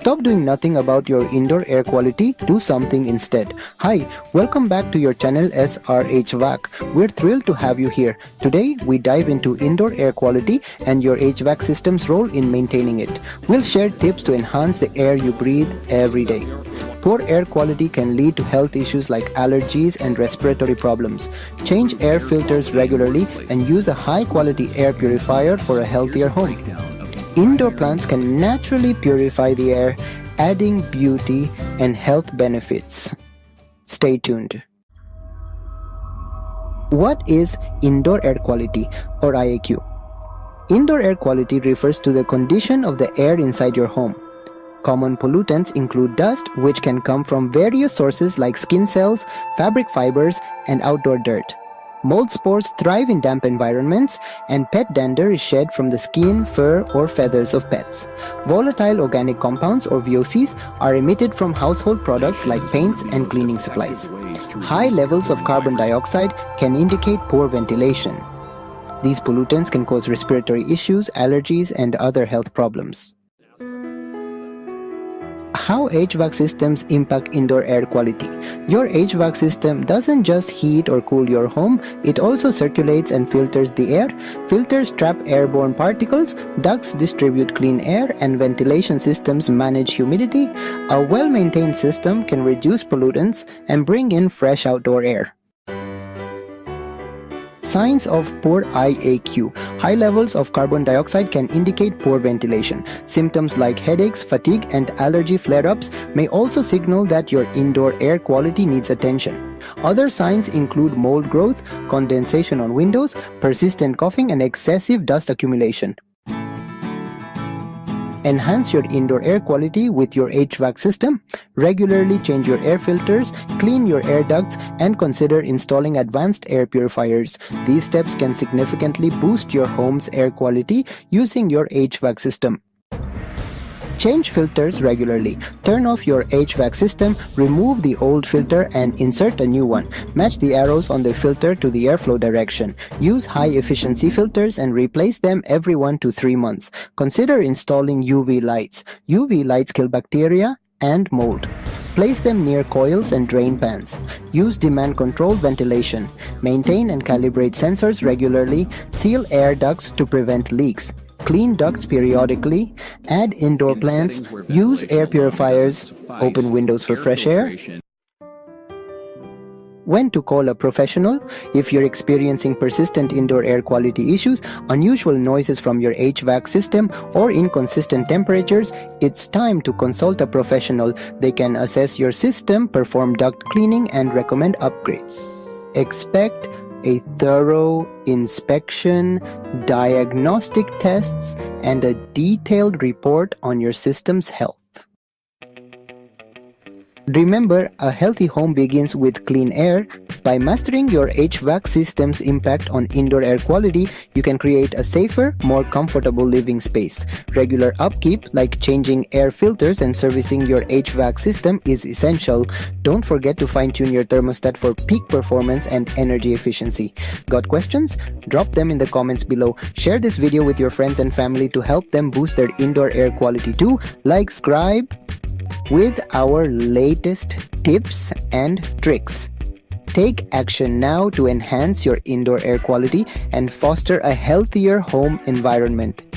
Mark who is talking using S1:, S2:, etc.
S1: Stop doing nothing about your indoor air quality, do something instead. Hi, welcome back to your channel SR HVAC. We're thrilled to have you here. Today, we dive into indoor air quality and your HVAC system's role in maintaining it. We'll share tips to enhance the air you breathe every day. Poor air quality can lead to health issues like allergies and respiratory problems. Change air filters regularly and use a high-quality air purifier for a healthier home. Indoor plants can naturally purify the air, adding beauty and health benefits. Stay tuned. What is indoor air quality, or IAQ? Indoor air quality refers to the condition of the air inside your home. Common pollutants include dust, which can come from various sources like skin cells, fabric fibers, and outdoor dirt. Mold spores thrive in damp environments, and pet dander is shed from the skin, fur, or feathers of pets. Volatile organic compounds, or VOCs, are emitted from household products like paints and cleaning supplies. High levels of carbon dioxide can indicate poor ventilation. These pollutants can cause respiratory issues, allergies, and other health problems. How HVAC systems impact indoor air quality. Your HVAC system doesn't just heat or cool your home, it also circulates and filters the air. Filters trap airborne particles, ducts distribute clean air, and ventilation systems manage humidity. A well-maintained system can reduce pollutants and bring in fresh outdoor air. Signs of poor IAQ. High levels of carbon dioxide can indicate poor ventilation. Symptoms like headaches, fatigue, and allergy flare-ups may also signal that your indoor air quality needs attention. Other signs include mold growth, condensation on windows, persistent coughing, and excessive dust accumulation. Enhance your indoor air quality with your HVAC system. Regularly change your air filters, clean your air ducts, and consider installing advanced air purifiers. These steps can significantly boost your home's air quality using your HVAC system. Change filters regularly. Turn off your HVAC system, remove the old filter, and insert a new one. Match the arrows on the filter to the airflow direction. Use high-efficiency filters and replace them every 1 to 3 months. Consider installing UV lights. UV lights kill bacteria and mold. Place them near coils and drain pans. Use demand-controlled ventilation. Maintain and calibrate sensors regularly. Seal air ducts to prevent leaks. Clean ducts periodically, add indoor plants, use air purifiers, open windows for fresh air. When to call a professional? If you're experiencing persistent indoor air quality issues, unusual noises from your HVAC system, or inconsistent temperatures, it's time to consult a professional. They can assess your system, perform duct cleaning, and recommend upgrades. Expect a thorough inspection, diagnostic tests, and a detailed report on your system's health. Remember, a healthy home begins with clean air. By mastering your HVAC system's impact on indoor air quality, you can create a safer, more comfortable living space. Regular upkeep, like changing air filters and servicing your HVAC system, is essential. Don't forget to fine-tune your thermostat for peak performance and energy efficiency. Got questions? Drop them in the comments below. Share this video with your friends and family to help them boost their indoor air quality too. Like, subscribe with our latest tips and tricks. Take action now to enhance your indoor air quality and foster a healthier home environment.